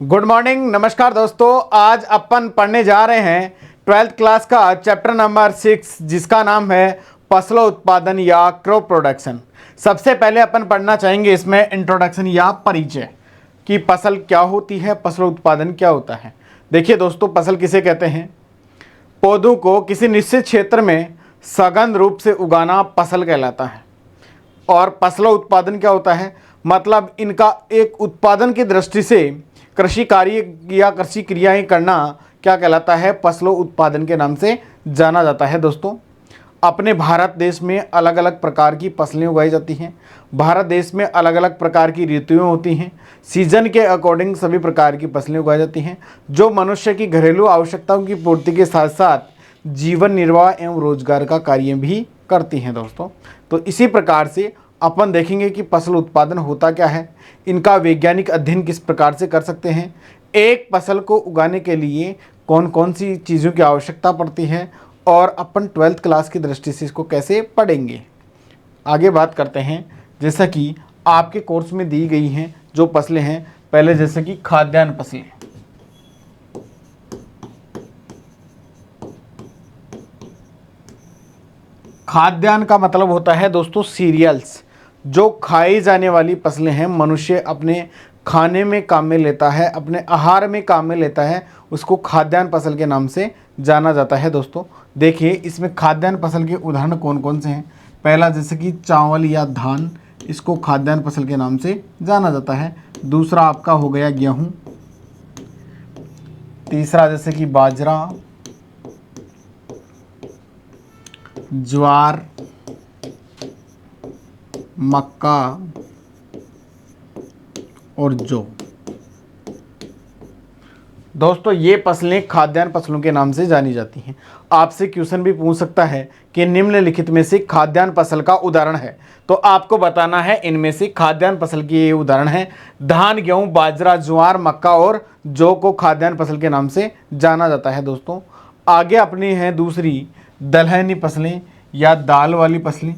Good morning, नमस्कार दोस्तों। आज अपन पढ़ने जा रहे हैं 12th क्लास का चैप्टर नंबर 6 जिसका नाम है फसल उत्पादन या क्रॉप प्रोडक्शन। सबसे पहले अपन पढ़ना चाहेंगे इसमें इंट्रोडक्शन या परिचय कि फसल क्या होती है, फसल उत्पादन क्या होता है। देखिए दोस्तों, फसल किसे कहते हैं? पौधों को किसी निश्चित क्षेत्र में सघन रूप से उगाना फसल कहलाता है। और फसल उत्पादन क्या होता है? मतलब इनका एक उत्पादन की दृष्टि से कृषि कार्य या कृषि क्रियाएं करना क्या कहलाता है? फसलों उत्पादन के नाम से जाना जाता है। दोस्तों, अपने भारत देश में अलग अलग प्रकार की फसलें उगाई जाती हैं। भारत देश में अलग अलग प्रकार की ऋतुएं होती हैं। सीजन के अकॉर्डिंग सभी प्रकार की फसलें उगाई जाती हैं जो मनुष्य की घरेलू आवश्यकताओं की पूर्ति के साथ साथ जीवन निर्वाह एवं रोजगार का कार्य भी करती हैं। दोस्तों, तो इसी प्रकार से अपन देखेंगे कि फसल उत्पादन होता क्या है, इनका वैज्ञानिक अध्ययन किस प्रकार से कर सकते हैं, एक फसल को उगाने के लिए कौन कौन सी चीज़ों की आवश्यकता पड़ती है और अपन 12th क्लास की दृष्टि से इसको कैसे पढ़ेंगे। आगे बात करते हैं, जैसा कि आपके कोर्स में दी गई हैं जो फसलें हैं। पहले जैसे कि खाद्यान्न फसलें। खाद्यान्न का मतलब होता है दोस्तों सीरियल्स, जो खाई जाने वाली फसलें हैं। मनुष्य अपने खाने में काम में लेता है, अपने आहार में काम में लेता है, उसको खाद्यान्न फसल के नाम से जाना जाता है। दोस्तों देखिए, इसमें खाद्यान्न फसल के उदाहरण कौन कौन से हैं। पहला जैसे कि चावल या धान, इसको खाद्यान्न फसल के नाम से जाना जाता है। दूसरा आपका हो गया गेहूँ। तीसरा जैसे कि बाजरा, ज्वार, मक्का और जौ। दोस्तों, ये फसलें खाद्यान्न फसलों के नाम से जानी जाती हैं। आपसे क्वेश्चन भी पूछ सकता है कि निम्नलिखित में से खाद्यान्न फसल का उदाहरण है, तो आपको बताना है इनमें से खाद्यान्न फसल के ये उदाहरण हैं। धान, गेहूं, बाजरा, ज्वार, मक्का और जौ को खाद्यान्न फसल के नाम से जाना जाता है। दोस्तों, आगे अपनी है दूसरी दलहनी फसलें या दाल वाली फसलें।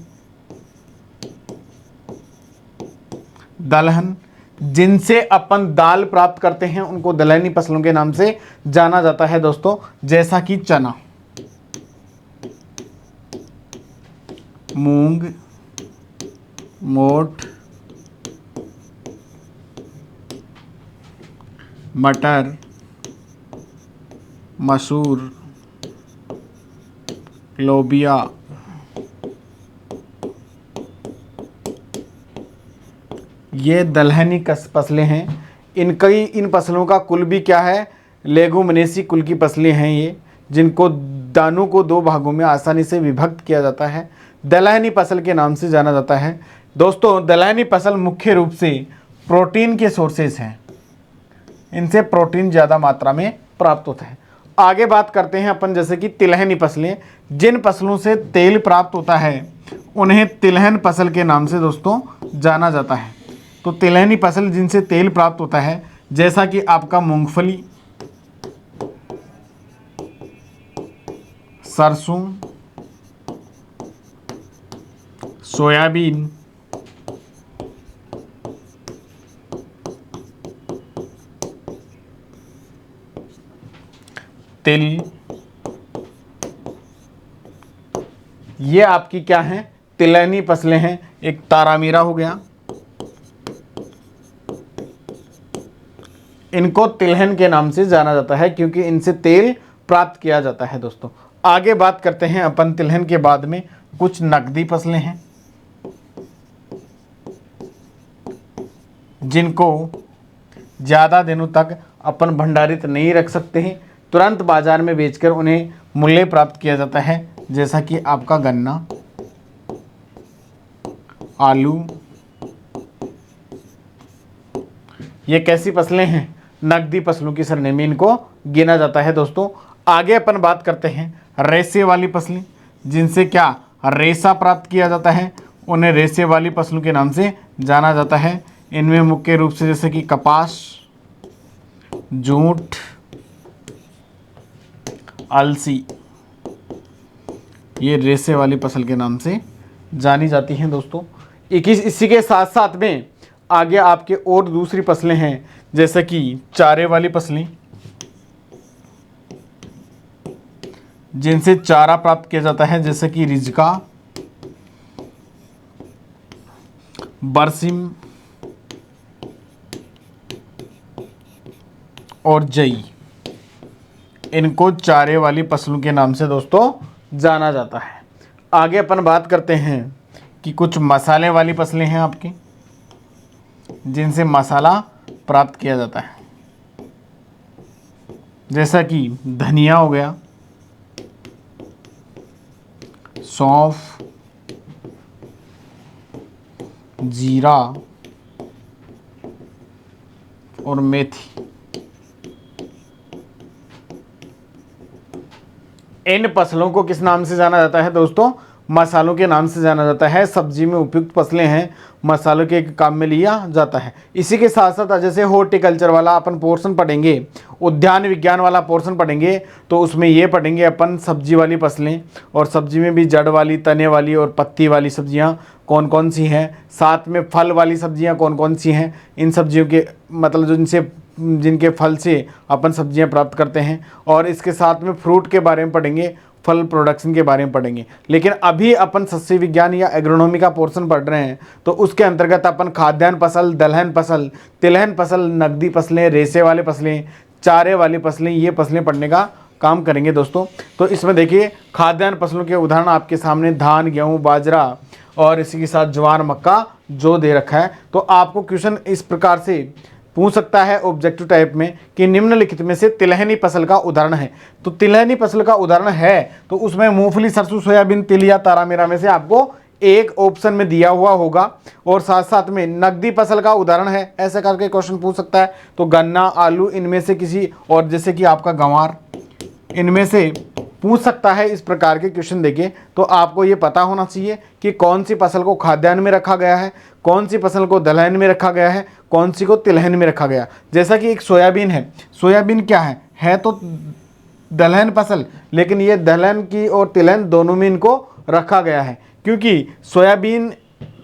दलहन, जिनसे अपन दाल प्राप्त करते हैं, उनको दलहनी फसलों के नाम से जाना जाता है। दोस्तों, जैसा कि चना, मूंग, मोठ, मटर, मसूर, लोबिया, ये दलहनी फसलें हैं। इन फसलों का कुल भी क्या है? लेगुमिनेसी कुल की फसलें हैं ये, जिनको दानों को दो भागों में आसानी से विभक्त किया जाता है, दलहनी फसल के नाम से जाना जाता है। दोस्तों, दलहनी फसल मुख्य रूप से प्रोटीन के सोर्सेस हैं, इनसे प्रोटीन ज़्यादा मात्रा में प्राप्त होता है। आगे बात करते हैं अपन जैसे कि तिलहनी फसलें। जिन फसलों से तेल प्राप्त होता है उन्हें तिलहन फसल के नाम से दोस्तों जाना जाता है। तो तिलहनी फसल जिनसे तेल प्राप्त होता है, जैसा कि आपका मूंगफली, सरसों, सोयाबीन, तिल, ये आपकी क्या हैं? तिलहनी फसलें हैं। एक तारामीरा हो गया, इनको तिलहन के नाम से जाना जाता है क्योंकि इनसे तेल प्राप्त किया जाता है। दोस्तों, आगे बात करते हैं अपन तिलहन के बाद में कुछ नकदी फसलें हैं, जिनको ज़्यादा दिनों तक अपन भंडारित नहीं रख सकते हैं, तुरंत बाजार में बेचकर उन्हें मूल्य प्राप्त किया जाता है। जैसा कि आपका गन्ना, आलू, ये कैसी फसलें हैं? नकदी फसलों की श्रेणी में इनको गिना जाता है। दोस्तों, आगे अपन बात करते हैं रेशे वाली फसलें, जिनसे क्या रेशा प्राप्त किया जाता है, उन्हें रेशे वाली फसलों के नाम से जाना जाता है। इनमें मुख्य रूप से जैसे कि कपास, जूट, अलसी, ये रेशे वाली फसल के नाम से जानी जाती हैं। दोस्तों, इसी के साथ साथ में आगे आपके और दूसरी फसलें हैं जैसे कि चारे वाली फसलें, जिनसे चारा प्राप्त किया जाता है, जैसे कि रिजका, बरसिम और जई। इनको चारे वाली फसलों के नाम से दोस्तों जाना जाता है। आगे अपन बात करते हैं कि कुछ मसाले वाली फसलें हैं आपकी, जिनसे मसाला प्राप्त किया जाता है, जैसा कि धनिया हो गया, सौंफ, जीरा और मेथी। इन फसलों को किस नाम से जाना जाता है दोस्तों? मसालों के नाम से जाना जाता है। सब्जी में उपयुक्त फसलें हैं, मसालों के काम में लिया जाता है। इसी के साथ साथ जैसे हॉर्टिकल्चर वाला अपन पोर्शन पढ़ेंगे, उद्यान विज्ञान वाला पोर्शन पढ़ेंगे, तो उसमें ये पढ़ेंगे अपन सब्जी वाली फसलें, और सब्जी में भी जड़ वाली, तने वाली और पत्ती वाली सब्जियां कौन कौन सी हैं, साथ में फल वाली सब्जियां कौन कौन सी हैं। इन सब्जियों के मतलब जिनके फल से अपन सब्जियां प्राप्त करते हैं, और इसके साथ में फ्रूट के बारे में पढ़ेंगे, फल प्रोडक्शन के बारे में पढ़ेंगे। लेकिन अभी अपन सस्य विज्ञान या एग्रोनॉमी का पोर्शन पढ़ रहे हैं, तो उसके अंतर्गत अपन खाद्यान्न फसल, दलहन फसल, तिलहन फसल, नकदी फसलें, रेशे वाले फसलें, चारे वाली फसलें, ये फसलें पढ़ने का काम करेंगे दोस्तों। तो इसमें देखिए खाद्यान्न फसलों के उदाहरण आपके सामने धान, गेहूँ, बाजरा और इसी के साथ ज्वार, मक्का जो दे रखा है। तो आपको क्वेश्चन इस प्रकार से पूछ सकता है ऑब्जेक्टिव टाइप में कि निम्नलिखित में से तिलहनी फसल का उदाहरण है। तो तिलहनी फसल का उदाहरण है तो उसमें मूंगफली, सरसों, सोयाबीन, तिल या तारामीरा में से आपको एक ऑप्शन में दिया हुआ होगा। और साथ साथ में नकदी फसल का उदाहरण है, ऐसे करके क्वेश्चन पूछ सकता है। तो गन्ना, आलू, इनमें से किसी, और जैसे कि आपका गंवार, इनमें से पूछ सकता है। इस प्रकार के क्वेश्चन देखिए, तो आपको ये पता होना चाहिए कि कौन सी फसल को खाद्यान्न में रखा गया है, कौन सी फसल को दलहन में रखा गया है, कौन सी को तिलहन में रखा गया। जैसा कि एक सोयाबीन है, सोयाबीन क्या है तो दलहन फसल, लेकिन ये दलहन की और तिलहन दोनों में इनको रखा गया है, क्योंकि सोयाबीन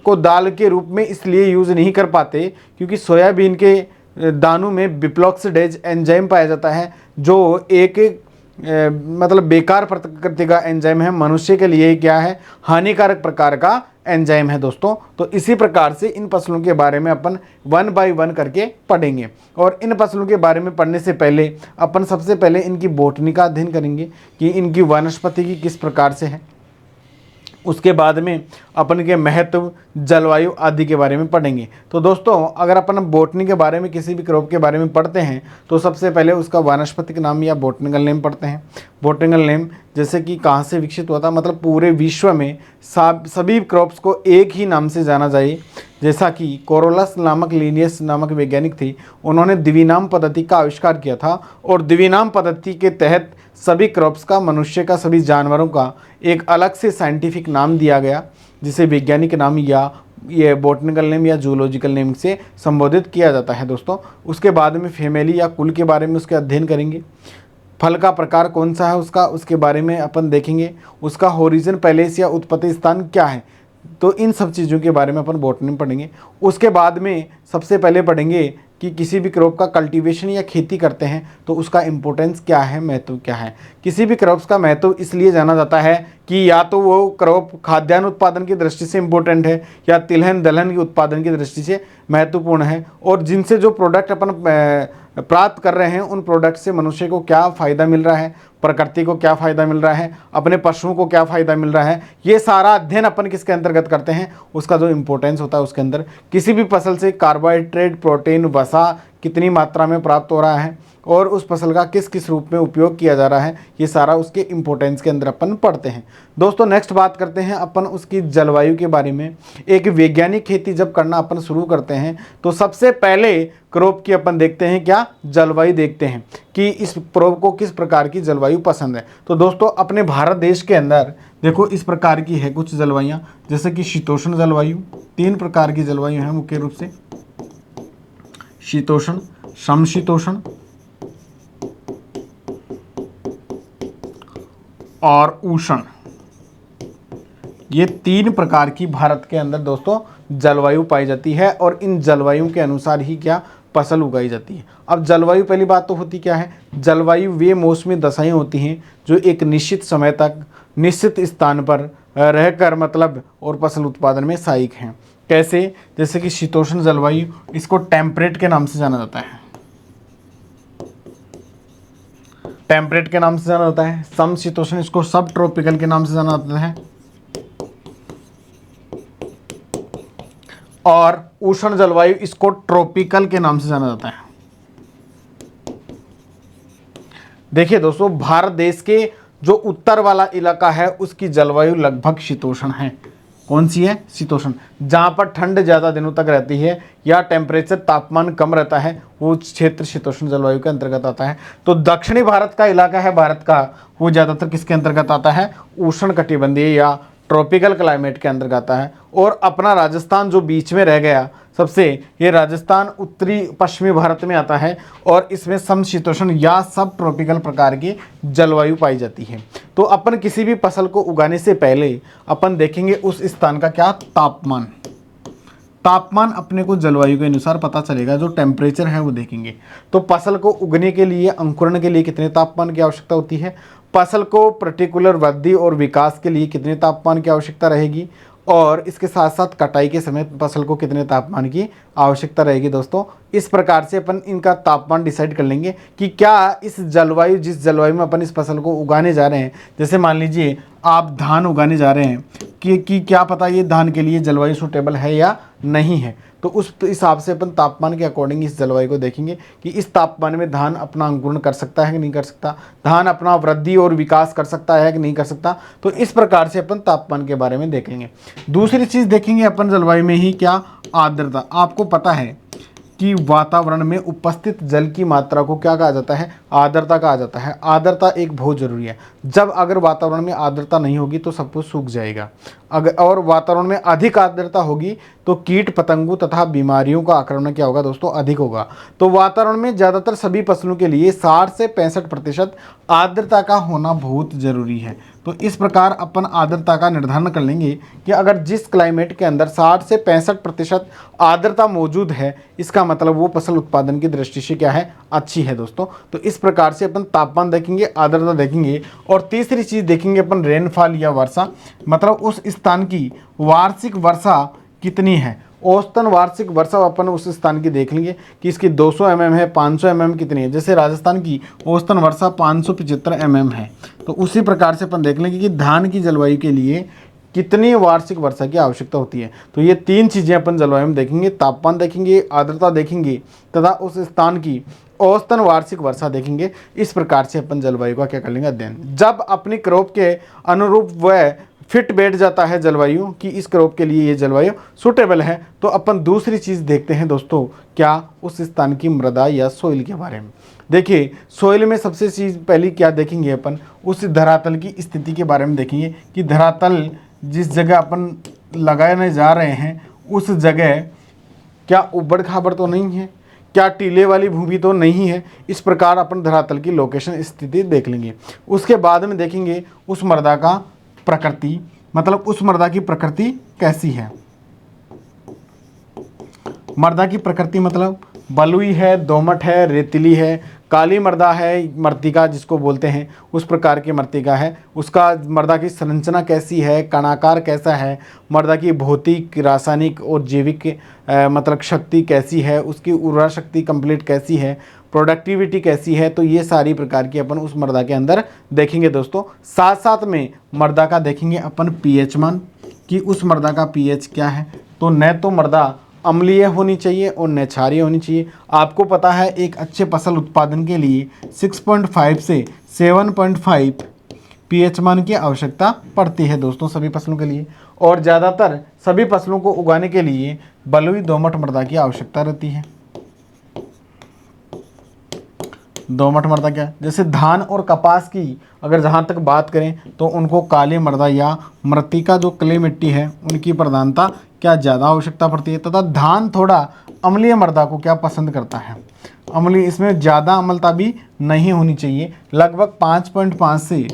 को दाल के रूप में इसलिए यूज़ नहीं कर पाते क्योंकि सोयाबीन के दानों में बिप्लॉक्सिडेज एंजाइम पाया जाता है, जो एक मतलब बेकार प्रकृति का एंजाइम है, मनुष्य के लिए क्या है, हानिकारक प्रकार का एंजाइम है दोस्तों। तो इसी प्रकार से इन फसलों के बारे में अपन 1 बाय 1 करके पढ़ेंगे। और इन फसलों के बारे में पढ़ने से पहले अपन सबसे पहले इनकी बॉटनी का अध्ययन करेंगे कि इनकी वनस्पति की किस प्रकार से है। उसके बाद में अपन के महत्व, जलवायु आदि के बारे में पढ़ेंगे। तो दोस्तों अगर अपन बॉटनी के बारे में, किसी भी क्रॉप के बारे में पढ़ते हैं, तो सबसे पहले उसका वानस्पतिक नाम या बॉटनिकल नेम पढ़ते हैं। बॉटनिकल नेम जैसे कि कहाँ से विकसित हुआ था, मतलब पूरे विश्व में सभी क्रॉप्स को एक ही नाम से जाना जाए। जैसा कि कोरोलस नामक लिनियस नामक वैज्ञानिक थे, उन्होंने द्विनाम पद्धति का आविष्कार किया था, और द्विनाम पद्धति के तहत सभी क्रॉप्स का, मनुष्य का, सभी जानवरों का एक अलग से साइंटिफिक नाम दिया गया, जिसे वैज्ञानिक नाम या ये बॉटनिकल नेम या जूलॉजिकल नेम से संबोधित किया जाता है दोस्तों। उसके बाद में फैमिली या कुल के बारे में उसके अध्ययन करेंगे। फल का प्रकार कौन सा है उसके बारे में अपन देखेंगे। उसका ओरिजिन, पैलेस या उत्पत्ति स्थान क्या है, तो इन सब चीज़ों के बारे में अपन बॉटनी में पढ़ेंगे। उसके बाद में सबसे पहले पढ़ेंगे कि किसी भी क्रॉप का कल्टीवेशन या खेती करते हैं तो उसका इम्पोर्टेंस क्या है, महत्व क्या है। किसी भी क्रॉप्स का महत्व इसलिए जाना जाता है कि या तो वो क्रॉप खाद्यान्न उत्पादन की दृष्टि से इम्पोर्टेंट है, या तिलहन दलहन के उत्पादन की दृष्टि से महत्वपूर्ण है, और जिनसे जो प्रोडक्ट अपन प्राप्त कर रहे हैं उन प्रोडक्ट से मनुष्य को क्या फ़ायदा मिल रहा है, प्रकृति को क्या फ़ायदा मिल रहा है, अपने पशुओं को क्या फ़ायदा मिल रहा है। ये सारा अध्ययन अपन किसके अंतर्गत करते हैं, उसका जो इम्पोर्टेंस होता है उसके अंदर। किसी भी फसल से कार्बोहाइड्रेट, प्रोटीन, वसा कितनी मात्रा में प्राप्त हो रहा है, और उस फसल का किस किस रूप में उपयोग किया जा रहा है, ये सारा उसके इम्पोर्टेंस के अंदर अपन पढ़ते हैं दोस्तों। नेक्स्ट बात करते हैं अपन उसकी जलवायु के बारे में। एक वैज्ञानिक खेती जब करना अपन शुरू करते हैं तो सबसे पहले क्रॉप की अपन देखते हैं क्या, जलवायु देखते हैं कि इस क्रॉप को किस प्रकार की जलवायु पसंद है। तो दोस्तों अपने भारत देश के अंदर देखो इस प्रकार की है कुछ जलवायुयाँ, जैसे कि शीतोष्ण जलवायु। 3 प्रकार की जलवायु हैं मुख्य रूप से, शीतोष्ण, समशीतोष्ण और उष्ण। ये 3 प्रकार की भारत के अंदर दोस्तों जलवायु पाई जाती है, और इन जलवायु के अनुसार ही क्या फसल उगाई जाती है। अब जलवायु, पहली बात तो होती क्या है, जलवायु वे मौसमी दशाएं होती हैं जो एक निश्चित समय तक निश्चित स्थान पर रहकर मतलब और फसल उत्पादन में सहायक हैं। कैसे, जैसे कि शीतोष्ण जलवायु, इसको टेम्परेट के नाम से जाना जाता है, टेम्परेट के नाम से जाना जाता है। समशीतोष्ण, इसको सब ट्रॉपिकल के नाम से जाना जाता है। और उष्ण जलवायु, इसको ट्रॉपिकल के नाम से जाना जाता है। देखिए दोस्तों, भारत देश के जो उत्तर वाला इलाका है उसकी जलवायु लगभग शीतोष्ण है। कौन सी है? शीतोष्ण। जहाँ पर ठंड ज़्यादा दिनों तक रहती है या टेम्परेचर तापमान कम रहता है वो क्षेत्र शीतोष्ण जलवायु के अंतर्गत आता है। तो दक्षिणी भारत का इलाका है भारत का, वो ज़्यादातर किसके अंतर्गत आता है? उष्ण कटिबंधीय या ट्रॉपिकल क्लाइमेट के अंतर्गत आता है। और अपना राजस्थान जो बीच में रह गया सबसे, ये राजस्थान उत्तरी पश्चिमी भारत में आता है और इसमें समशीतोष्ण या सब ट्रॉपिकल प्रकार की जलवायु पाई जाती है। तो अपन किसी भी फसल को उगाने से पहले अपन देखेंगे उस स्थान का क्या तापमान, तापमान अपने को जलवायु के अनुसार पता चलेगा, जो टेम्परेचर है वो देखेंगे। तो फसल को उगने के लिए, अंकुरण के लिए कितने तापमान की आवश्यकता होती है, फसल को पर्टिकुलर वृद्धि और विकास के लिए कितने तापमान की आवश्यकता रहेगी, और इसके साथ साथ कटाई के समय फसल को कितने तापमान की आवश्यकता रहेगी। दोस्तों, इस प्रकार से अपन इनका तापमान डिसाइड कर लेंगे कि क्या इस जलवायु, जिस जलवायु में अपन इस फसल को उगाने जा रहे हैं, जैसे मान लीजिए आप धान उगाने जा रहे हैं कि क्या पता ये धान के लिए जलवायु सूटेबल है या नहीं है। तो उस हिसाब से अपन तापमान के अकॉर्डिंग इस जलवायु को देखेंगे कि इस तापमान में धान अपना अंकुरण कर सकता है कि नहीं कर सकता, धान अपना वृद्धि और विकास कर सकता है कि नहीं कर सकता। तो इस प्रकार से अपन तापमान के बारे में देखेंगे। दूसरी चीज़ देखेंगे अपन जलवायु में ही क्या, आर्द्रता। आपको पता है कि वातावरण में उपस्थित जल की मात्रा को क्या कहा जाता है? आर्द्रता कहा जाता है। आर्द्रता एक बहुत ज़रूरी है। जब अगर वातावरण में आर्द्रता नहीं होगी तो सब कुछ सूख जाएगा। अगर और वातावरण में अधिक आर्द्रता होगी तो कीट पतंगों तथा बीमारियों का आक्रमण क्या होगा दोस्तों? अधिक होगा। तो वातावरण में ज़्यादातर सभी फसलों के लिए 60 से 65% आर्द्रता का होना बहुत ज़रूरी है। तो इस प्रकार अपन आर्द्रता का निर्धारण कर लेंगे कि अगर जिस क्लाइमेट के अंदर 60 से 65% आर्द्रता मौजूद है, इसका मतलब वो फसल उत्पादन की दृष्टि से क्या है? अच्छी है दोस्तों। तो इस प्रकार से अपन तापमान देखेंगे, आर्द्रता देखेंगे, और तीसरी चीज़ देखेंगे अपन रेनफॉल या वर्षा, मतलब उस स्थान की वार्षिक वर्षा कितनी है। औसतन वार्षिक वर्षा अपन उस स्थान की देख लेंगे कि इसकी 200 mm है, 500 mm कितनी है। जैसे राजस्थान की औसतन वर्षा 575 mm है। तो उसी प्रकार से अपन देख लेंगे कि धान की जलवायु के लिए कितनी वार्षिक वर्षा की आवश्यकता होती है। तो ये तीन चीज़ें अपन जलवायु में देखेंगे, तापमान देखेंगे, आर्द्रता देखेंगे तथा उस स्थान की औसतन वार्षिक वर्षा देखेंगे। इस प्रकार से अपन जलवायु का क्या कर लेंगे? अध्ययन। जब अपनी क्रॉप के अनुरूप वह फिट बैठ जाता है जलवायु कि इस क्रॉप के लिए ये जलवायु सूटेबल है, तो अपन दूसरी चीज़ देखते हैं दोस्तों, क्या उस स्थान की मृदा या सोइल के बारे में। देखिए, सोइल में सबसे चीज़ पहली क्या देखेंगे अपन? उस धरातल की स्थिति के बारे में देखेंगे कि धरातल जिस जगह अपन लगाने जा रहे हैं उस जगह क्या उबड़ खाबड़ तो नहीं है, क्या टीले वाली भूमि तो नहीं है। इस प्रकार अपन धरातल की लोकेशन स्थिति देख लेंगे। उसके बाद में देखेंगे उस मृदा का प्रकृति, मतलब उस मृदा की प्रकृति कैसी है। मृदा की प्रकृति मतलब बलुई है, दोमट है, रेतीली है, काली मृदा है, मृत्तिका जिसको बोलते हैं उस प्रकार की मृत्तिका है। उसका मृदा की संरचना कैसी है, कणाकार कैसा है, मृदा की भौतिक, रासायनिक और जैविक मतलब शक्ति कैसी है, उसकी उर्वरा शक्ति कंप्लीट कैसी है, प्रोडक्टिविटी कैसी है। तो ये सारी प्रकार की अपन उस मृदा के अंदर देखेंगे दोस्तों। साथ साथ में मृदा का देखेंगे अपन पीएच मान कि उस मृदा का पीएच क्या है। तो न तो मृदा अम्लीय होनी चाहिए और न क्षारीय होनी चाहिए। आपको पता है एक अच्छे फसल उत्पादन के लिए 6.5 से 7.5 पीएच मान की आवश्यकता पड़ती है दोस्तों सभी फसलों के लिए। और ज़्यादातर सभी फसलों को उगाने के लिए बलुई दोमट मृदा की आवश्यकता रहती है। दोमट मृदा क्या है? जैसे धान और कपास की अगर जहाँ तक बात करें तो उनको काली मृदा या मृत्तिका जो क्ले मिट्टी है उनकी प्रधानता क्या ज़्यादा आवश्यकता पड़ती है। तथा धान थोड़ा अम्लीय मृदा को क्या पसंद करता है, अम्लीय, इसमें ज़्यादा अम्लता भी नहीं होनी चाहिए। लगभग 5.5 से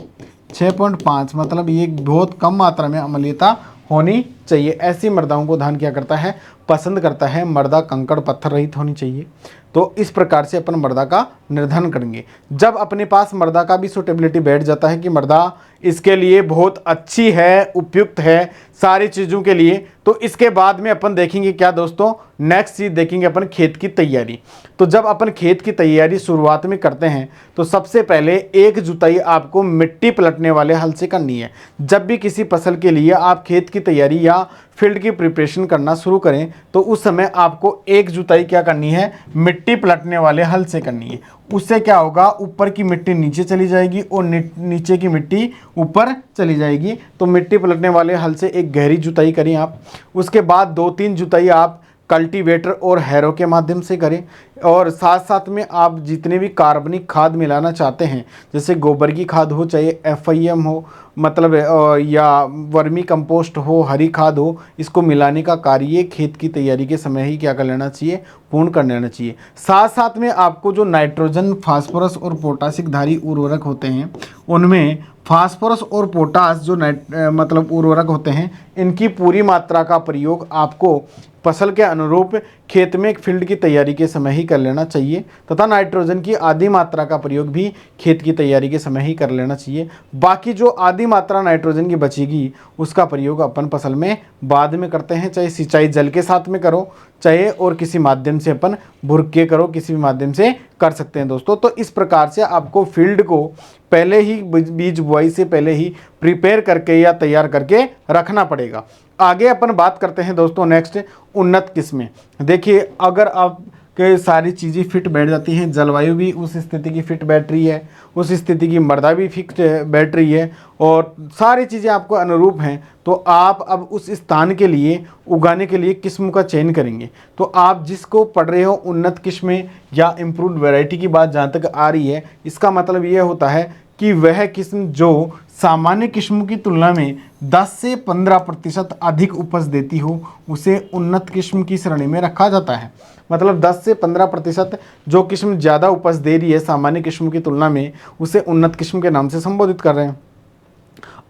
6.5 मतलब ये बहुत कम मात्रा में अम्लीयता होनी चाहिए। ऐसी मृदाओं को धान क्या करता है, पसंद करता है। मृदा कंकड़ पत्थर रहित होनी चाहिए। तो इस प्रकार से अपन मृदा का निर्धारण करेंगे। जब अपने पास मृदा का भी सुटेबिलिटी बैठ जाता है कि मृदा इसके लिए बहुत अच्छी है, उपयुक्त है सारी चीज़ों के लिए, तो इसके बाद में अपन देखेंगे क्या दोस्तों, नेक्स्ट चीज़ देखेंगे अपन खेत की तैयारी। तो जब अपन खेत की तैयारी शुरुआत में करते हैं तो सबसे पहले एक जुताई आपको मिट्टी पलटने वाले हल से करनी है। जब भी किसी फसल के लिए आप खेत की तैयारी या फील्ड की प्रिपरेशन करना शुरू करें तो उस समय आपको एक जुताई क्या करनी है, मिट्टी पलटने वाले हल से करनी है। उससे क्या होगा, ऊपर की मिट्टी नीचे चली जाएगी और नीचे की मिट्टी ऊपर चली जाएगी। तो मिट्टी पलटने वाले हल से एक गहरी जुताई करें आप। उसके बाद 2-3 जुताई आप कल्टीवेटर और हैरो के माध्यम से करें। और साथ साथ में आप जितने भी कार्बनिक खाद मिलाना चाहते हैं, जैसे गोबर की खाद हो, चाहे FIM हो, मतलब या वर्मी कंपोस्ट हो, हरी खाद हो, इसको मिलाने का कार्य खेत की तैयारी के समय ही क्या कर लेना चाहिए, पूर्ण कर लेना चाहिए। साथ साथ में आपको जो नाइट्रोजन, फास्फोरस और पोटासिक धारी उर्वरक होते हैं, उनमें फास्फोरस और पोटास जो मतलब उर्वरक होते हैं, इनकी पूरी मात्रा का प्रयोग आपको फसल के अनुरूप खेत में फील्ड की तैयारी के समय ही कर लेना चाहिए। तथा नाइट्रोजन की आधी मात्रा का प्रयोग भी खेत की तैयारी के समय ही कर लेना चाहिए। बाकी जो आधी मात्रा नाइट्रोजन की बचेगी उसका प्रयोग अपन फसल में बाद में करते हैं, चाहे सिंचाई जल के साथ में करो, चाहे और किसी माध्यम से अपन भुरक के करो, किसी भी माध्यम से कर सकते हैं दोस्तों। तो इस प्रकार से आपको फील्ड को पहले ही बीज बुआई से पहले ही प्रिपेयर करके या तैयार करके रखना पड़ेगा। आगे अपन बात करते हैं दोस्तों नेक्स्ट, उन्नत किस्में। देखिए, अगर आप के सारी चीज़ें फिट बैठ जाती हैं, जलवायु भी उस स्थिति की फिट बैठ रही है, उस स्थिति की मृदा भी फिट बैठ रही है और सारी चीज़ें आपको अनुरूप हैं, तो आप अब उस स्थान के लिए उगाने के लिए किस्म का चयन करेंगे। तो आप जिसको पढ़ रहे हो उन्नत किस्में या इम्प्रूव्ड वैरायटी की बात जहाँ तक आ रही है, इसका मतलब ये होता है कि वह किस्म जो सामान्य किस्मों की तुलना में 10 से 15% अधिक उपज देती हो, उसे उन्नत किस्म की श्रेणी में रखा जाता है। मतलब 10 से 15% जो किस्म ज़्यादा उपज दे रही है सामान्य किस्म की तुलना में, उसे उन्नत किस्म के नाम से संबोधित कर रहे हैं।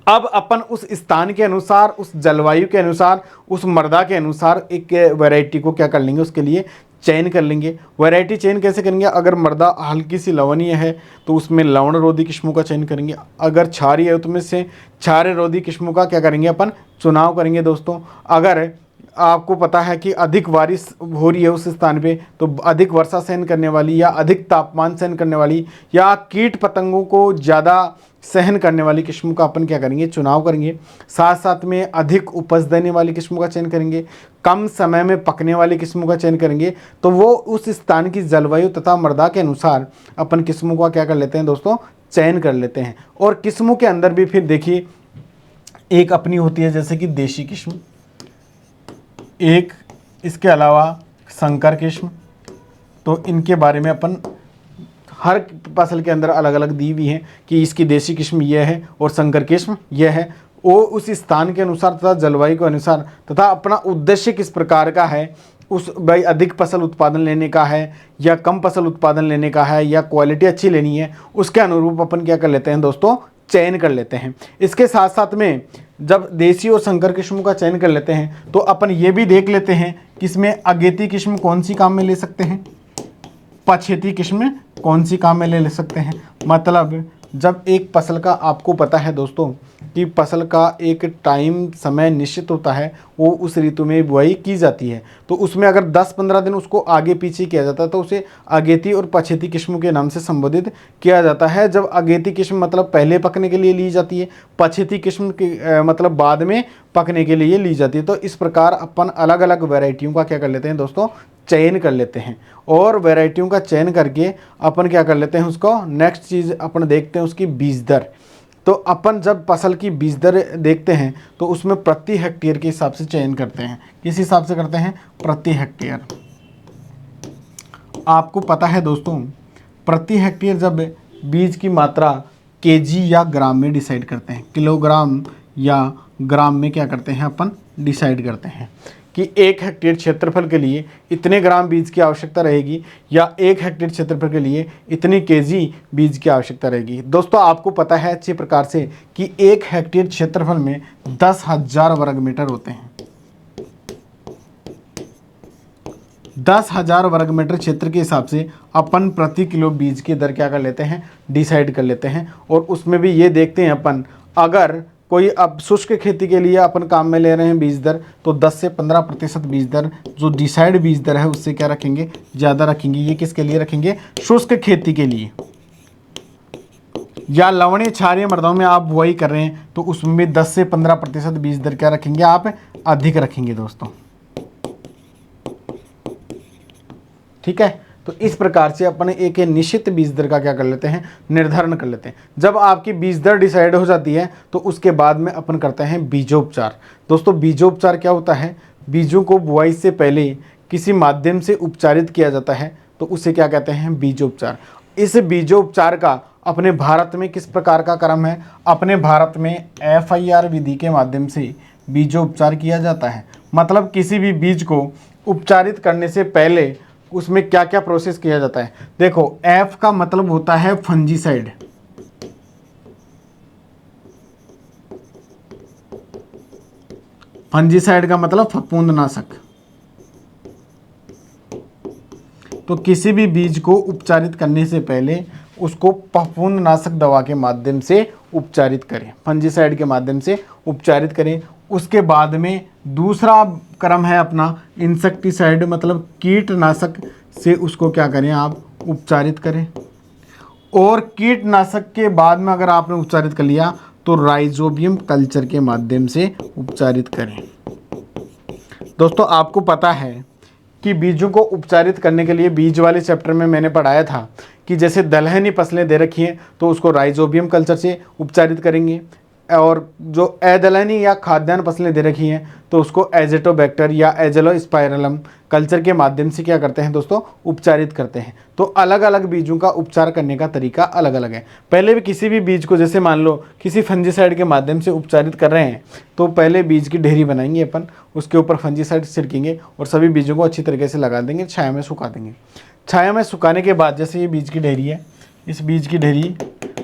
अब अपन उस स्थान के अनुसार, उस जलवायु के अनुसार, उस मृदा के अनुसार एक वैरायटी को क्या कर लेंगे, उसके लिए चयन कर लेंगे। वैरायटी चयन कैसे करेंगे, अगर मृदा हल्की सी लवणीय है तो उसमें लवण रोधी किस्मों का चयन करेंगे। अगर क्षारीय है तो में से क्षार रोधी किस्मों का क्या करेंगे, अपन चुनाव करेंगे दोस्तों। अगर आपको पता है कि अधिक बारिश हो रही है उस स्थान पे, तो अधिक वर्षा सहन करने वाली या अधिक तापमान सहन करने वाली या कीट पतंगों को ज़्यादा सहन करने वाली किस्मों का अपन क्या करेंगे, चुनाव करेंगे। साथ साथ में अधिक उपज देने वाली किस्मों का चयन करेंगे, कम समय में पकने वाली किस्मों का चयन करेंगे। तो वो उस स्थान की जलवायु तथा मृदा के अनुसार अपन किस्मों का क्या कर लेते हैं दोस्तों, चयन कर लेते हैं। और किस्मों के अंदर भी फिर देखिए, एक अपनी होती है जैसे कि देशी किस्म, एक इसके अलावा संकर किस्म। तो इनके बारे में अपन हर फसल के अंदर अलग अलग दी हुई हैं कि इसकी देशी किस्म यह है और संकर किस्म यह है। वो उस स्थान के अनुसार तथा जलवायु के अनुसार तथा अपना उद्देश्य किस प्रकार का है, उस भाई अधिक फसल उत्पादन लेने का है या कम फसल उत्पादन लेने का है या क्वालिटी अच्छी लेनी है, उसके अनुरूप अपन क्या कर लेते हैं दोस्तों, चयन कर लेते हैं। इसके साथ साथ में जब देसी और संकर किस्मों का चयन कर लेते हैं तो अपन ये भी देख लेते हैं कि इसमें अगेती किस्म कौन सी काम में ले सकते हैं, पछेती किस्म कौन सी काम में ले सकते हैं। मतलब जब एक फसल का आपको पता है दोस्तों कि फसल का एक टाइम समय निश्चित होता है, वो उस ऋतु में बुआई की जाती है, तो उसमें अगर 10-15 दिन उसको आगे पीछे किया जाता है तो उसे अगेती और पछेती किस्मों के नाम से संबोधित किया जाता है। जब अगेती किस्म मतलब पहले पकने के लिए ली जाती है, पछेती किस्म की मतलब बाद में पकने के लिए ली जाती है। तो इस प्रकार अपन अलग अलग वैरायटियों का क्या कर लेते हैं दोस्तों, चयन कर लेते हैं। और वैरायटियों का चयन करके अपन क्या कर लेते हैं, उसको नेक्स्ट चीज़ अपन देखते हैं उसकी बीज दर। तो अपन जब फसल की बीज दर देखते हैं तो उसमें प्रति हेक्टेयर के हिसाब से चयन करते हैं। किस हिसाब से करते हैं, प्रति हेक्टेयर। आपको पता है दोस्तों, प्रति हेक्टेयर जब बीज की मात्रा केजी या ग्राम में डिसाइड करते हैं, किलोग्राम या ग्राम में क्या करते हैं अपन डिसाइड करते हैं कि 1 हेक्टेयर क्षेत्रफल के लिए इतने ग्राम बीज की आवश्यकता रहेगी या 1 हेक्टेयर क्षेत्रफल के लिए इतनी केजी बीज की आवश्यकता रहेगी। दोस्तों आपको पता है अच्छी प्रकार से कि 1 हेक्टेयर क्षेत्रफल में 10,000 वर्ग मीटर होते हैं। 10,000 वर्ग मीटर क्षेत्र के हिसाब से अपन प्रति किलो बीज की दर क्या कर लेते हैं, डिसाइड कर लेते हैं। और उसमें भी ये देखते हैं अपन, अगर कोई अब शुष्क खेती के लिए अपन काम में ले रहे हैं बीज दर, तो 10 से 15% बीज दर जो डिसाइड बीज दर है उससे क्या रखेंगे, ज़्यादा रखेंगे। ये किसके लिए रखेंगे, शुष्क खेती के लिए। या लवणीय क्षारीय मृदाओं में आप बुआई कर रहे हैं तो उसमें भी 10 से 15% बीज दर क्या रखेंगे, आप अधिक रखेंगे दोस्तों। ठीक है, तो इस प्रकार से अपन एक निश्चित बीज दर का क्या कर लेते हैं, निर्धारण कर लेते हैं। जब आपकी बीज दर डिसाइड हो जाती है तो उसके बाद में अपन करते हैं बीजोपचार। दोस्तों बीजोपचार क्या होता है, बीजों को बुआई से पहले किसी माध्यम से उपचारित किया जाता है तो उसे क्या कहते हैं, बीजोपचार। इस बीजोपचार का अपने भारत में किस प्रकार का क्रम है, अपने भारत में FIR विधि के माध्यम से बीजोपचार किया जाता है। मतलब किसी भी बीज को उपचारित करने से पहले उसमें क्या क्या प्रोसेस किया जाता है। देखो F का मतलब होता है फंजीसाइड, फंजीसाइड का मतलब फफूंदनाशक। तो किसी भी बीज को उपचारित करने से पहले उसको फफूंदनाशक दवा के माध्यम से उपचारित करें, फंजीसाइड के माध्यम से उपचारित करें। उसके बाद में दूसरा क्रम है अपना इंसेक्टिसाइड, मतलब कीटनाशक से उसको क्या करें, आप उपचारित करें। और कीटनाशक के बाद में अगर आपने उपचारित कर लिया तो राइजोबियम कल्चर के माध्यम से उपचारित करें। दोस्तों आपको पता है कि बीजों को उपचारित करने के लिए बीज वाले चैप्टर में मैंने पढ़ाया था कि जैसे दलहनी फसलें दे रखी हैं तो उसको राइजोबियम कल्चर से उपचारित करेंगे, और जो अदलहनी या खाद्यान्न फसलें दे रखी हैं तो उसको एजेटोबैक्टर या एजेलोस्पाइरलम कल्चर के माध्यम से क्या करते हैं दोस्तों, उपचारित करते हैं। तो अलग अलग बीजों का उपचार करने का तरीका अलग अलग है। पहले भी किसी भी बीज को, जैसे मान लो किसी फंजीसाइड के माध्यम से उपचारित कर रहे हैं तो पहले बीज की ढेरी बनाएंगे अपन, उसके ऊपर फंजीसाइड छिड़केंगे और सभी बीजों को अच्छी तरीके से लगा देंगे, छाया में सुखा देंगे। छाया में सुखाने के बाद जैसे ये बीज की ढेरी है, इस बीज की ढेरी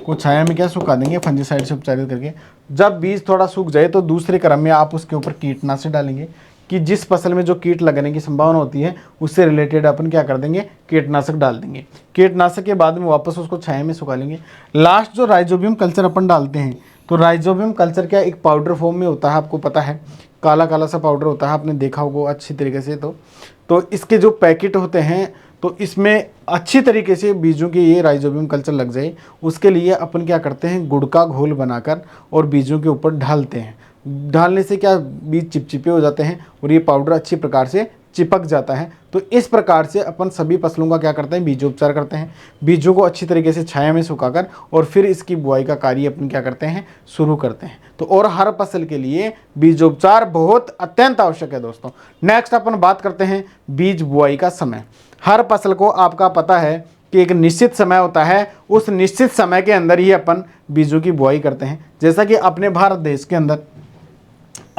को छाया में क्या सुखा देंगे, फंजीसाइड से उपचारित करके। जब बीज थोड़ा सूख जाए तो दूसरे क्रम में आप उसके ऊपर कीटनाशक डालेंगे कि जिस फसल में जो कीट लगने की संभावना होती है उससे रिलेटेड अपन क्या कर देंगे, कीटनाशक डाल देंगे। कीटनाशक के बाद में वापस उसको छाया में सुखा लेंगे। लास्ट जो राइजोबियम कल्चर अपन डालते हैं तो राइजोबियम कल्चर क्या एक पाउडर फॉर्म में होता है, आपको पता है, काला काला सा पाउडर होता है, आपने देखा होगा अच्छी तरीके से। तो इसके जो पैकेट होते हैं तो इसमें अच्छी तरीके से बीजों के ये राइजोबियम कल्चर लग जाए, उसके लिए अपन क्या करते हैं, गुड़ का घोल बनाकर और बीजों के ऊपर ढालते हैं। ढालने से क्या बीज चिपचिपे हो जाते हैं और ये पाउडर अच्छी प्रकार से चिपक जाता है। तो इस प्रकार से अपन सभी फसलों का क्या करते हैं, बीजोपचार करते हैं। बीजों को अच्छी तरीके से छाया में सुखाकर और फिर इसकी बुआई का कार्य अपन क्या करते हैं, शुरू करते हैं। तो और हर फसल के लिए बीजोपचार बहुत अत्यंत आवश्यक है दोस्तों। नेक्स्ट अपन बात करते हैं बीज बुआई का समय। हर फसल को आपका पता है कि एक निश्चित समय होता है, उस निश्चित समय के अंदर ही अपन बीजों की बुआई करते हैं। जैसा कि अपने भारत देश के अंदर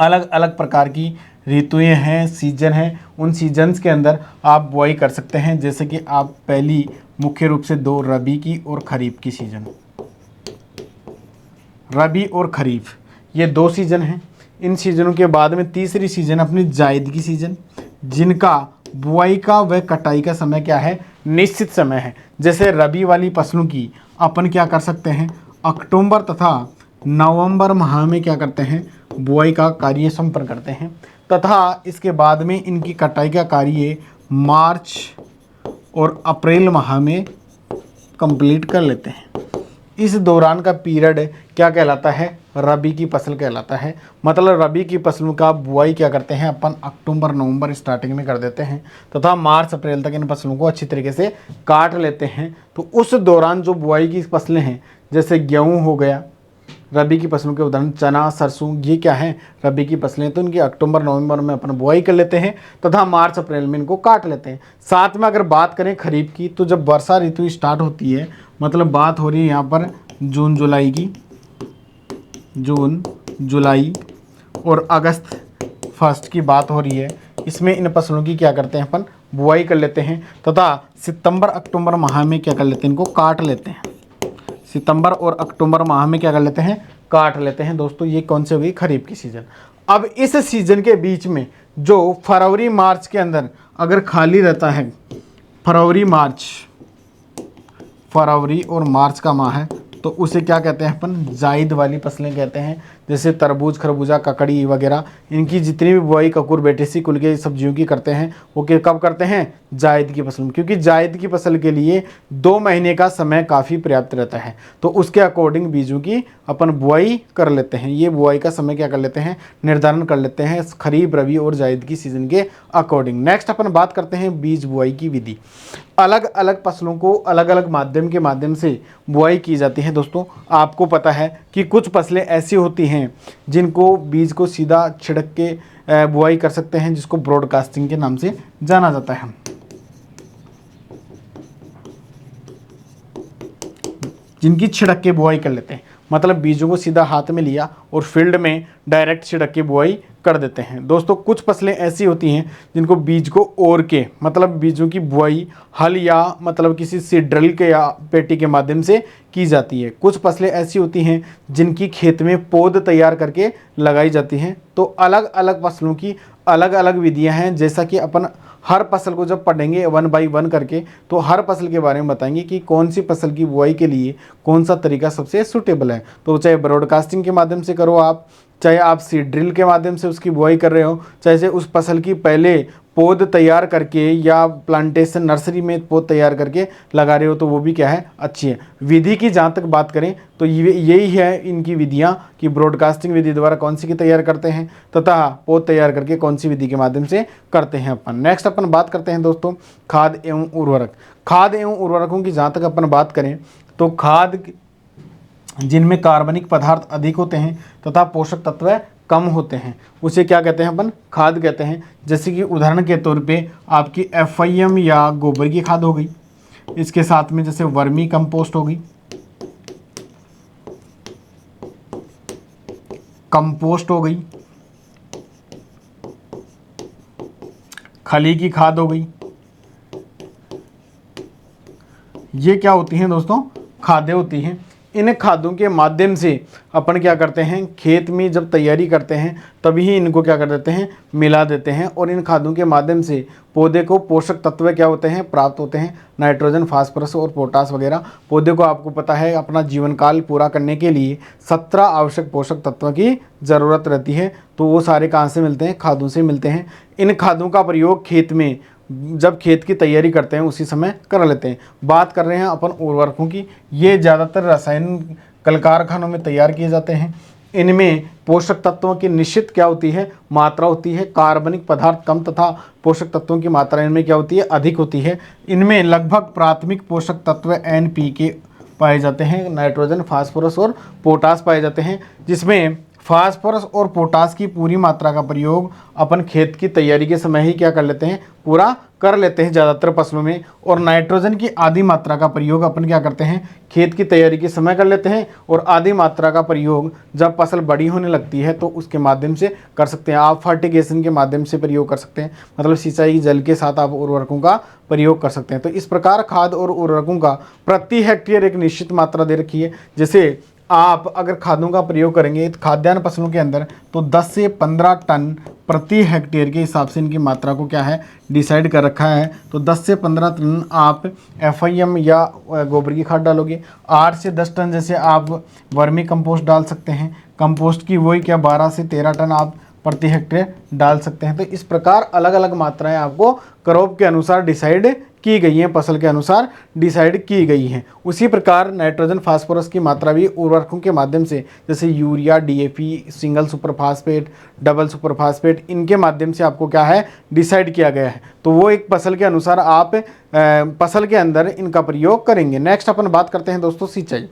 अलग अलग प्रकार की ऋतुएं हैं, सीजन हैं, उन सीजन्स के अंदर आप बुआई कर सकते हैं। जैसे कि आप पहली मुख्य रूप से दो रबी की और खरीफ की सीजन, रबी और खरीफ ये दो सीजन हैं। इन सीजनों के बाद में तीसरी सीजन अपनी जायद की सीजन, जिनका बुआई का व कटाई का समय क्या है, निश्चित समय है। जैसे रबी वाली फसलों की अपन क्या कर सकते हैं, अक्टूबर तथा नवंबर माह में क्या करते हैं, बुआई का कार्य संपन्न करते हैं तथा इसके बाद में इनकी कटाई का कार्य मार्च और अप्रैल माह में कंप्लीट कर लेते हैं। इस दौरान का पीरियड क्या कहलाता है, रबी की फसल कहलाता है। मतलब रबी की फसलों का बुआई क्या करते हैं अपन, अक्टूबर नवंबर स्टार्टिंग में कर देते हैं तथा मार्च अप्रैल तक इन फसलों को अच्छी तरीके से काट लेते हैं। तो उस दौरान जो बुआई की फसलें हैं, जैसे गेहूँ हो गया, रबी की फसलों के उदाहरण चना, सरसों, ये क्या है, रबी की फसलें, तो इनकी अक्टूबर नवंबर में अपन बुआई कर लेते हैं तथा मार्च अप्रैल में इनको काट लेते हैं। साथ में अगर बात करें खरीफ की, तो जब वर्षा ऋतु स्टार्ट होती है, मतलब बात हो रही है यहाँ पर जून जुलाई की, जून जुलाई और अगस्त फर्स्ट की बात हो रही है, इसमें इन फसलों की क्या करते हैं अपन, बुआई कर लेते हैं तथा सितंबर अक्टूबर माह में क्या कर लेते हैं, इनको काट लेते हैं। सितंबर और अक्टूबर माह में क्या कर लेते हैं, काट लेते हैं। दोस्तों ये कौन से हुई, खरीफ की सीज़न। अब इस सीज़न के बीच में जो फरवरी मार्च के अंदर अगर खाली रहता है, फरवरी और मार्च का माह है, तो उसे क्या कहते हैं अपन, जायद वाली फसलें कहते हैं। जैसे तरबूज, खरबूजा, ककड़ी वगैरह, इनकी जितनी भी बुआई कपूर बेटेसी कुल के सब्जियों की करते हैं, वो कब करते हैं, जायद की फसल में, क्योंकि जायद की फसल के लिए 2 महीने का समय काफ़ी पर्याप्त रहता है। तो उसके अकॉर्डिंग बीजों की अपन बुआई कर लेते हैं। ये बुआई का समय क्या कर लेते हैं, निर्धारण कर लेते हैं खरीफ, रबी और जायद की सीजन के अकॉर्डिंग। नेक्स्ट अपन बात करते हैं बीज बुआई की विधि। अलग अलग फसलों को अलग अलग माध्यम से बुआई की जाती है। दोस्तों आपको पता है कि कुछ फसलें ऐसी होती हैं जिनको बीज को सीधा छिड़क के बुआई कर सकते हैं, जिसको ब्रॉडकास्टिंग के नाम से जाना जाता है। जिनकी छिड़क के बुआई कर लेते हैं, मतलब बीजों को सीधा हाथ में लिया और फील्ड में डायरेक्ट छिड़क के बुआई कर देते हैं। दोस्तों कुछ फसलें ऐसी होती हैं जिनको बीज को ओर के, मतलब बीजों की बुआई हल या मतलब किसी सीड ड्रिल के या पेटी के माध्यम से की जाती है। कुछ फसलें ऐसी होती हैं जिनकी खेत में पौध तैयार करके लगाई जाती हैं। तो अलग अलग फसलों की अलग अलग विधियां हैं। जैसा कि अपन हर फसल को जब पढ़ेंगे 1 बाई 1 करके, तो हर फसल के बारे में बताएंगे कि कौन सी फसल की बुआई के लिए कौन सा तरीका सबसे सूटेबल है। तो चाहे ब्रॉडकास्टिंग के माध्यम से करो आप, चाहे आप सीड ड्रिल के माध्यम से उसकी बुआई कर रहे हो, चाहे उस फसल की पहले पौध तैयार करके या प्लांटेशन नर्सरी में पौध तैयार करके लगा रहे हो, तो वो भी क्या है, अच्छी है। विधि की जहाँ तक बात करें तो यही है इनकी विधियाँ कि ब्रॉडकास्टिंग विधि द्वारा कौन सी की तैयार करते हैं तथा पौध तैयार करके कौन सी विधि के माध्यम से करते हैं अपन। नेक्स्ट अपन बात करते हैं दोस्तों खाद एवं उर्वरक। खाद एवं उर्वरकों की जहाँ तक अपन बात करें तो खाद जिनमें कार्बनिक पदार्थ अधिक होते हैं तथा पोषक तत्व कम होते हैं, उसे क्या कहते हैं अपन, खाद कहते हैं। जैसे कि उदाहरण के तौर पे आपकी FIM या गोबर की खाद हो गई, इसके साथ में जैसे वर्मी कंपोस्ट हो गई, कंपोस्ट हो गई, खली की खाद हो गई। ये क्या होती हैं दोस्तों, खादें होती हैं। इन खादों के माध्यम से अपन क्या करते हैं, खेत में जब तैयारी करते हैं तभी ही इनको क्या कर देते हैं, मिला देते हैं। और इन खादों के माध्यम से पौधे को पोषक तत्व क्या होते हैं, प्राप्त होते हैं, नाइट्रोजन, फास्फोरस और पोटास वगैरह। पौधे को आपको पता है अपना जीवन काल पूरा करने के लिए 17 आवश्यक पोषक तत्वों की ज़रूरत रहती है। तो वो सारे कहाँ से मिलते हैं, खादों से मिलते हैं। इन खादों का प्रयोग खेत में जब खेत की तैयारी करते हैं उसी समय कर लेते हैं। बात कर रहे हैं अपन उर्वरकों की। ये ज़्यादातर रसायन कल कारखानों में तैयार किए जाते हैं। इनमें पोषक तत्वों की निश्चित क्या होती है, मात्रा होती है। कार्बनिक पदार्थ कम तथा पोषक तत्वों की मात्रा इनमें क्या होती है, अधिक होती है। इनमें लगभग प्राथमिक पोषक तत्व NPK पाए जाते हैं, नाइट्रोजन, फास्फोरस और पोटास पाए जाते हैं, जिसमें फास्फोरस और पोटास की पूरी मात्रा का प्रयोग अपन खेत की तैयारी के समय ही क्या कर लेते हैं, पूरा कर लेते हैं ज़्यादातर फसलों में। और नाइट्रोजन की आधी मात्रा का प्रयोग अपन क्या करते हैं, खेत की तैयारी के समय कर लेते हैं। और आधी मात्रा का प्रयोग जब फसल बड़ी होने लगती है तो उसके माध्यम से कर सकते हैं। आप फर्टिगेशन के माध्यम से प्रयोग कर सकते हैं, मतलब सिंचाई जल के साथ आप उर्वरकों का प्रयोग कर सकते हैं। तो इस प्रकार खाद और उर्वरकों का प्रति हेक्टेयर एक निश्चित मात्रा दे रखी है। जैसे आप अगर खादों का प्रयोग करेंगे खाद्यान्न फसलों के अंदर तो 10 से 15 टन प्रति हेक्टेयर के हिसाब से इनकी मात्रा को क्या है, डिसाइड कर रखा है। तो 10 से 15 टन आप FIM या गोबर की खाद डालोगे, 8 से 10 टन जैसे आप वर्मी कंपोस्ट डाल सकते हैं। कंपोस्ट की वही क्या 12 से 13 टन आप प्रति हेक्टेयर डाल सकते हैं। तो इस प्रकार अलग अलग मात्राएं आपको क्रॉप के अनुसार डिसाइड की गई हैं, फसल के अनुसार डिसाइड की गई हैं। उसी प्रकार नाइट्रोजन, फास्फोरस की मात्रा भी उर्वरकों के माध्यम से, जैसे urea, DAP, single super phosphate, double super phosphate, इनके माध्यम से आपको क्या है, डिसाइड किया गया है। तो वो एक फसल के अनुसार आप फसल के अंदर इनका प्रयोग करेंगे। नेक्स्ट अपन बात करते हैं दोस्तों सिंचाई।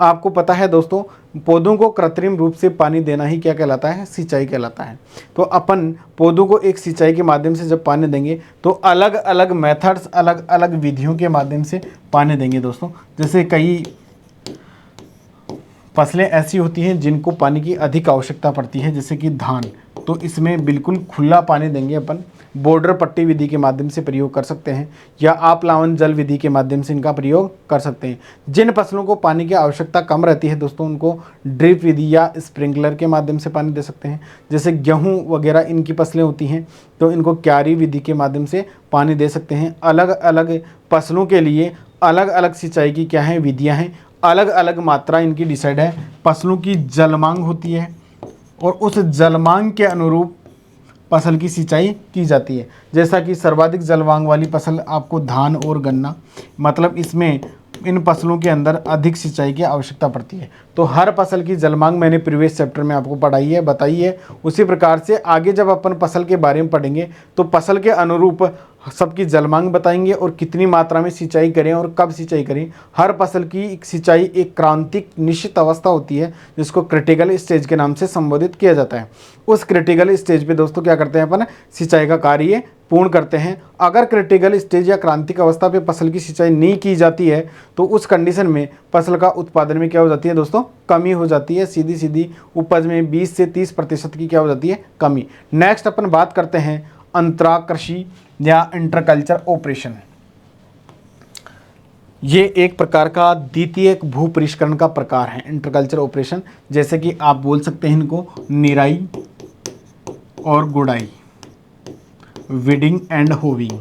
आपको पता है दोस्तों पौधों को कृत्रिम रूप से पानी देना ही क्या कहलाता है, सिंचाई कहलाता है। तो अपन पौधों को एक सिंचाई के माध्यम से जब पानी देंगे तो अलग अलग मेथड्स, अलग अलग विधियों के माध्यम से पानी देंगे दोस्तों। जैसे कई फसलें ऐसी होती हैं जिनको पानी की अधिक आवश्यकता पड़ती है, जैसे कि धान। तो इसमें बिल्कुल खुला पानी देंगे अपन। बॉर्डर पट्टी विधि के माध्यम से प्रयोग कर सकते हैं या आप लावन जल विधि के माध्यम से इनका प्रयोग कर सकते हैं। जिन फसलों को पानी की आवश्यकता कम रहती है दोस्तों, उनको ड्रिप विधि या स्प्रिंकलर के माध्यम से पानी दे सकते हैं। जैसे गेहूं वगैरह इनकी फसलें होती हैं तो इनको क्यारी विधि के माध्यम से पानी दे सकते हैं। अलग अलग फसलों के लिए अलग अलग सिंचाई की क्या है विधियाँ हैं, अलग अलग मात्रा इनकी डिसाइड है। फसलों की जलमांग होती है और उस जलमांग के अनुरूप फसल की सिंचाई की जाती है। जैसा कि सर्वाधिक जलमांग वाली फसल आपको धान और गन्ना, मतलब इसमें इन फसलों के अंदर अधिक सिंचाई की आवश्यकता पड़ती है। तो हर फसल की जलमांग मैंने प्रीवियस चैप्टर में आपको पढ़ाई है, बताई है। उसी प्रकार से आगे जब अपन फसल के बारे में पढ़ेंगे तो फसल के अनुरूप सबकी जलमांग बताएंगे और कितनी मात्रा में सिंचाई करें और कब सिंचाई करें। हर फसल की सिंचाई एक क्रांतिक निश्चित अवस्था होती है जिसको क्रिटिकल स्टेज के नाम से संबोधित किया जाता है। उस क्रिटिकल स्टेज पे दोस्तों क्या करते हैं अपन, सिंचाई का कार्य पूर्ण करते हैं। अगर क्रिटिकल स्टेज या क्रांतिक अवस्था पे फसल की सिंचाई नहीं की जाती है तो उस कंडीशन में फसल का उत्पादन में क्या हो जाती है दोस्तों, कमी हो जाती है। सीधी सीधी उपज में 20 से 30% की क्या हो जाती है, कमी। नेक्स्ट अपन बात करते हैं अंतरा कृषि या इंटरकल्चर ऑपरेशन। ये एक प्रकार का द्वितीयक भू परिष्करण का प्रकार है इंटरकल्चर ऑपरेशन। जैसे कि आप बोल सकते हैं इनको निराई और गुड़ाई, वीडिंग एंड होविंग।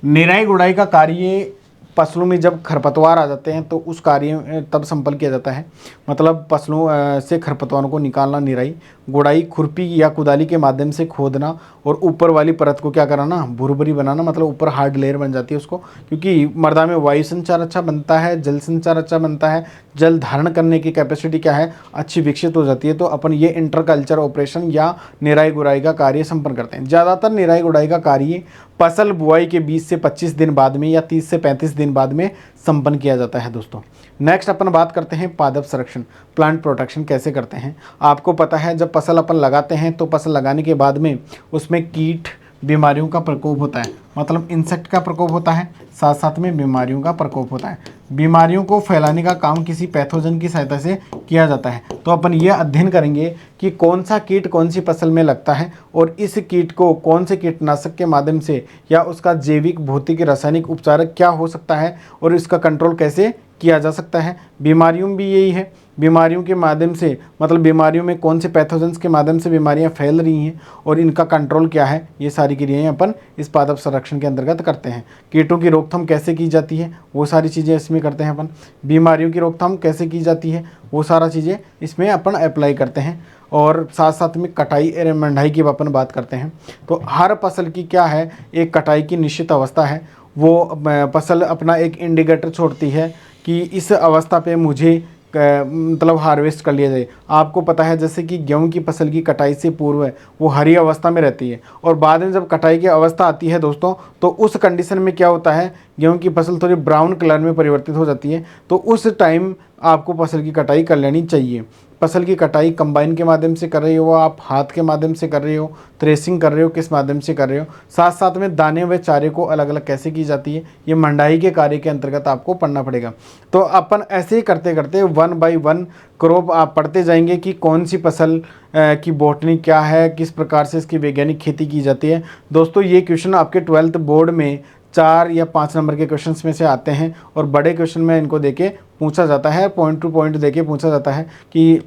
निराई गुड़ाई का कार्य फसलों में जब खरपतवार आ जाते हैं तो उस कार्य तब संपन्न किया जाता है। मतलब फसलों से खरपतवारों को निकालना निराई। गुड़ाई खुरपी या कुदाली के माध्यम से खोदना और ऊपर वाली परत को क्या कराना, भुरभुरी बनाना, मतलब ऊपर हार्ड लेयर बन जाती है उसको। क्योंकि मृदा में वायु संचार अच्छा बनता है, जल संचार अच्छा बनता है, जल धारण करने की कैपेसिटी क्या है, अच्छी विकसित हो जाती है। तो अपन ये इंटरकल्चर ऑपरेशन या निराई गुड़ाई का कार्य संपन्न करते हैं। ज़्यादातर निराई गुड़ाई का कार्य फसल बुआई के 20 से 25 दिन बाद में या 30 से 35 दिन बाद में संपन्न किया जाता है दोस्तों। नेक्स्ट अपन बात करते हैं पादप संरक्षण, प्लांट प्रोटेक्शन कैसे करते हैं। आपको पता है जब फसल अपन लगाते हैं तो फसल लगाने के बाद में उसमें कीट बीमारियों का प्रकोप होता है, मतलब इंसेक्ट का प्रकोप होता है, साथ साथ में बीमारियों का प्रकोप होता है। बीमारियों को फैलाने का काम किसी पैथोजन की सहायता से किया जाता है। तो अपन ये अध्ययन करेंगे कि कौन सा कीट कौन सी फसल में लगता है और इस कीट को कौन से कीटनाशक के माध्यम से या उसका जैविक भौतिक रासायनिक उपचार क्या हो सकता है और इसका कंट्रोल कैसे किया जा सकता है। बीमारियों में भी यही है, बीमारियों के माध्यम से, मतलब बीमारियों में कौन से पैथोजेंस के माध्यम से बीमारियां फैल रही हैं और इनका कंट्रोल क्या है, ये सारी क्रियाएं अपन इस पादप संरक्षण के अंतर्गत करते हैं। कीटों की रोकथाम कैसे की जाती है वो सारी चीज़ें इसमें करते हैं अपन। बीमारियों की रोकथाम कैसे की जाती है वो सारा चीज़ें इसमें अपन अप्लाई करते हैं। और साथ साथ में कटाई एवं मंडाई की अपन बात करते हैं। तो हर फसल की क्या है, एक कटाई की निश्चित अवस्था है। वो फसल अपना एक इंडिकेटर छोड़ती है कि इस अवस्था पे मुझे मतलब हार्वेस्ट कर लिया जाए। आपको पता है जैसे कि गेहूं की फसल की कटाई से पूर्व वो हरी अवस्था में रहती है और बाद में जब कटाई की अवस्था आती है दोस्तों तो उस कंडीशन में क्या होता है, गेहूं की फसल थोड़ी ब्राउन कलर में परिवर्तित हो जाती है। तो उस टाइम आपको फसल की कटाई कर लेनी चाहिए। फसल की कटाई कंबाइन के माध्यम से कर रहे हो, आप हाथ के माध्यम से कर रहे हो, थ्रेसिंग कर रहे हो, किस माध्यम से कर रहे हो, साथ साथ में दाने व चारे को अलग अलग कैसे की जाती है, ये मंडाई के कार्य के अंतर्गत आपको पढ़ना पड़ेगा। तो अपन ऐसे ही करते करते 1 बाय 1 क्रॉप आप पढ़ते जाएंगे कि कौन सी फसल की बॉटनी क्या है, किस प्रकार से इसकी वैज्ञानिक खेती की जाती है। दोस्तों ये क्वेश्चन आपके 12th बोर्ड में 4 या 5 नंबर के क्वेश्चंस में से आते हैं और बड़े क्वेश्चन में इनको देके पूछा जाता है, पॉइंट टू पॉइंट देके पूछा जाता है कि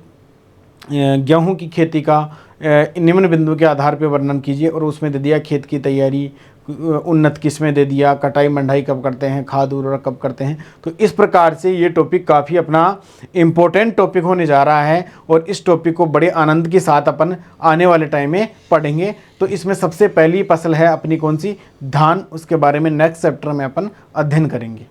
गेहूं की खेती का निम्न बिंदु के आधार पर वर्णन कीजिए। और उसमें दे दिया खेत की तैयारी, उन्नत किस्में दे दिया, कटाई मंडाई कब करते हैं, खाद उर्वरक कब करते हैं। तो इस प्रकार से ये टॉपिक काफ़ी अपना इम्पोर्टेंट टॉपिक होने जा रहा है और इस टॉपिक को बड़े आनंद के साथ अपन आने वाले टाइम में पढ़ेंगे। तो इसमें सबसे पहली फसल है अपनी कौन सी, धान। उसके बारे में नेक्स्ट चैप्टर में अपन अध्ययन करेंगे।